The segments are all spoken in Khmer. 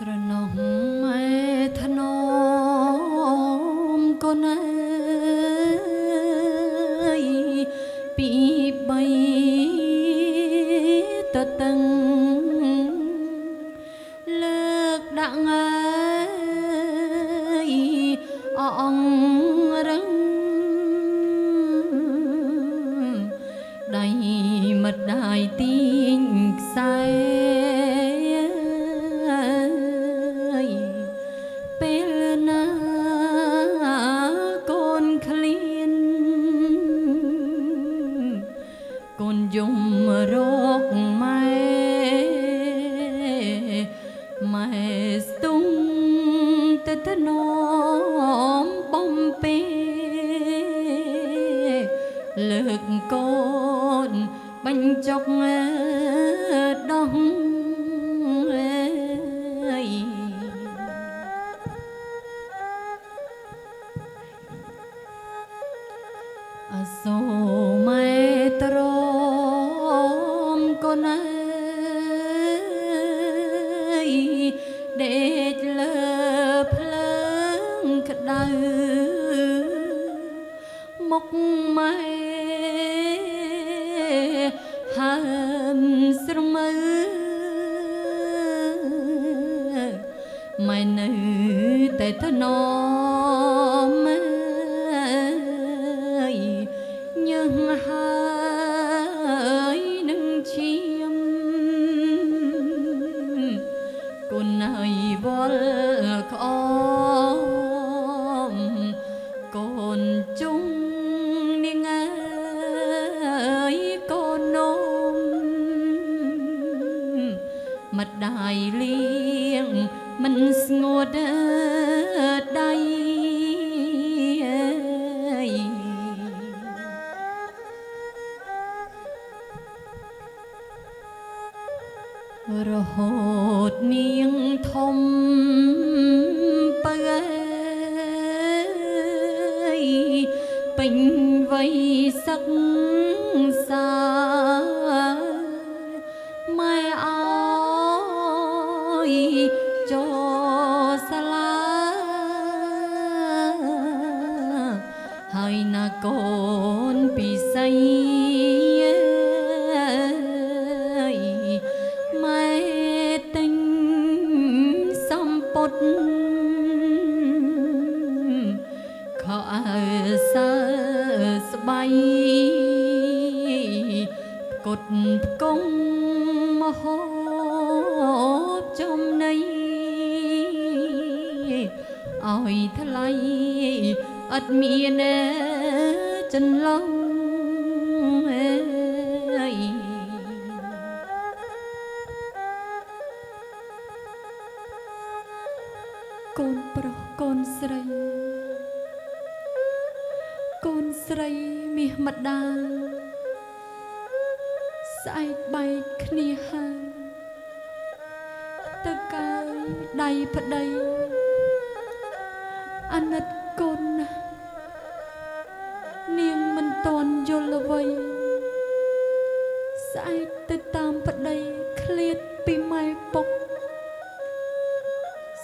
ស្រណោះម៉ែធ្នមកូនអើយពីបីតតឹងលើកដាក់ងាយអង្រឹងដៃមិត្តដៃទីងខ្សែពេលណាកូនឃ្លានកូនយំរកម៉ែស្ទុំទៅថ្នមបំពេលើកកូនបញ្ចុកដោះអសូម៉ែទ្រាំកូនអើយដេកលើភ្លើងក្តៅមុខម៉ែហើមស្រមើម៉ែនៅតែថ្នមញើសហើយនឹងឈាមកូនហើយវល់ក្អមកូនជុំនាងអើយកូននំម្ដាយលៀងមិនស្ងួតដៃរហូតនាងធំបើពេញវ័យសិក្សាម៉ែអើយចូលសាលាហើយណាកូនពិសីម៉ែទិញសម្ពុតខោអើសើស្បៃកុដផ្គង់មហូបចំណីឲ្យថ្លៃអត់មានចន្លងកូនប្រុសកូនស្រីមាសម្ដាយស្អែកបែកគ្នាហើយទៅកាយដៃប្តីអាណិតកូនណាស់នាងមិនតន់យល់អ្វីស្អែកទៅតាមប្តីឃ្លាតពីម៉ែពុក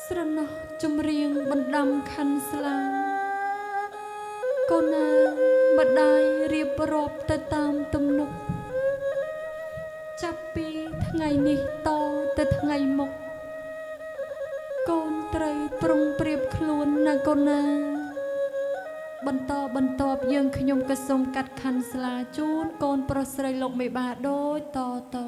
ស្រណោះចម្រៀងបណ្ដាំខាន់ស្លាកូនណាម្ដាយរៀបរាប់ទៅតាមទំនុកចាប់ពីថ្ងៃនេះតទៅថ្ងៃមុខកូនត្រូវប្រុងប្រៀបខ្លួនណាកូនណាបន្តបន្ទាប់យើងខ្ញុំក៏សូមកាត់ខាន់ស្លាជូនកូនប្រុសស្រីលោកមេបាដូចតទៅ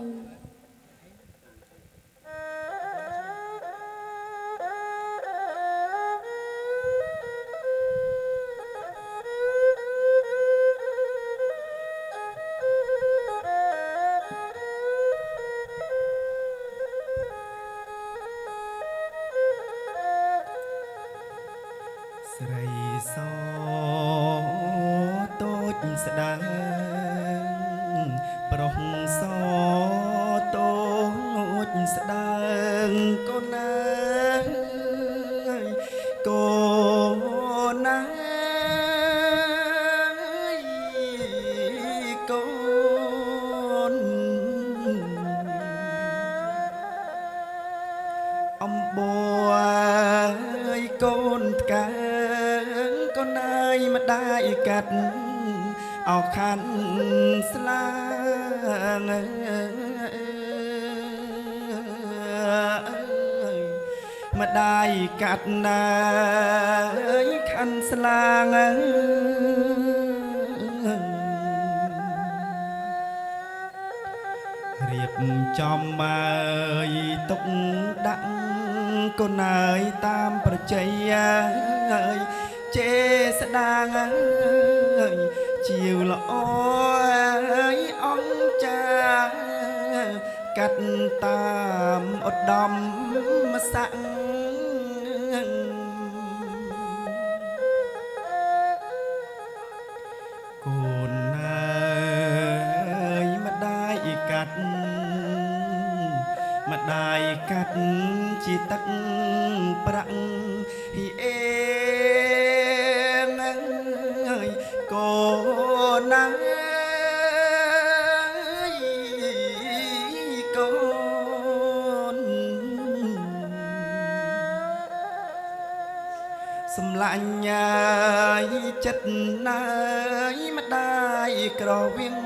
ស្រីសតូចស្ដាងប្រុសសតូចស្ដាងកូនណាកូនណាកូន អ អំបួយកូនថ្កើងកូនអើយម្ដាយកាត់អោខាន់ស្លាងម្ដាយកាត់ណាយខាន់ស្លាងរៀបចំមកទុកដាក់កូនអើយតាមប្រជ័យអើយជេស្ដាងអើយជាវល្អអើយអង្គចាកាត់តាមឧត្តមស័ក្តិកូនអើយម្ដាយកាត់ម្ដាយកាត់ជាទឹកប្រាក់ហ៊ីអេងអើយកូនអើយកូនសំឡាញ់ចិត្តណាយម្ដាយក្រវៀង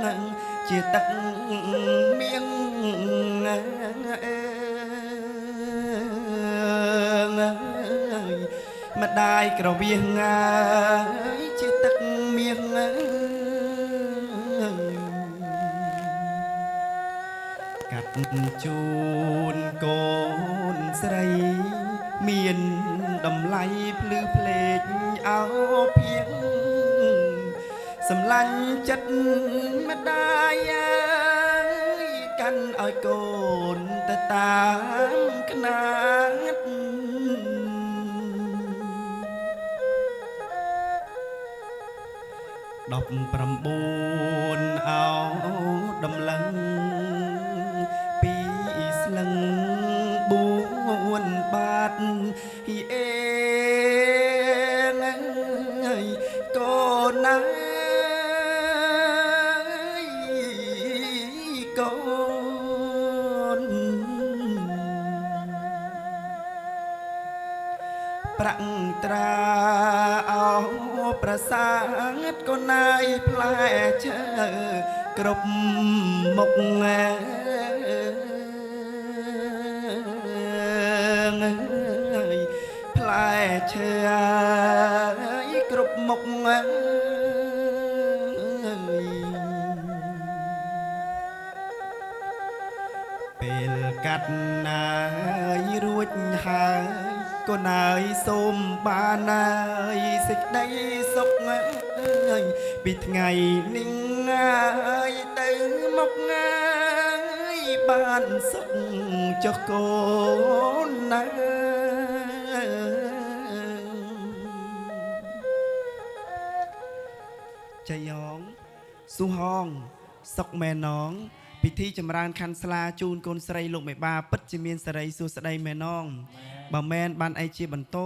ជាទឹកម្ដាយក្រវៀងជាទឹកមៀងកាត់ជូនកូនស្រីមានតម្លៃភ្លឺភ្លេចអោភៀងសម្លាញ់ចិត្តម្ដាយកាន់ឲ្យកូនទៅតាមក្នាត19អោដំឡឹងពីស្លឹង4បាតហ៊ីអេងអើយកូនណាកូនប្រាក់ត្រាអោប្រសាទកូនណាយផ្លែឈើគ្រប់មុខផ្លែឈើគ្រប់មុខពេលកាត់ណាយរួចហើយកូនអើយសូមបានអើយសេចក្តីសុខពីថ្ងៃនេះអើយទៅមកបានសុខចុះកូនណាចៃយ៉ងស៊ូហងសុកមែនណងពិធីចម្រើនខាន់ស្លាជូនកូនស្រីលោកមេបាពិតជាមានសេរីសួស្តីមែនណងបើមែនបានអីជាបន្ត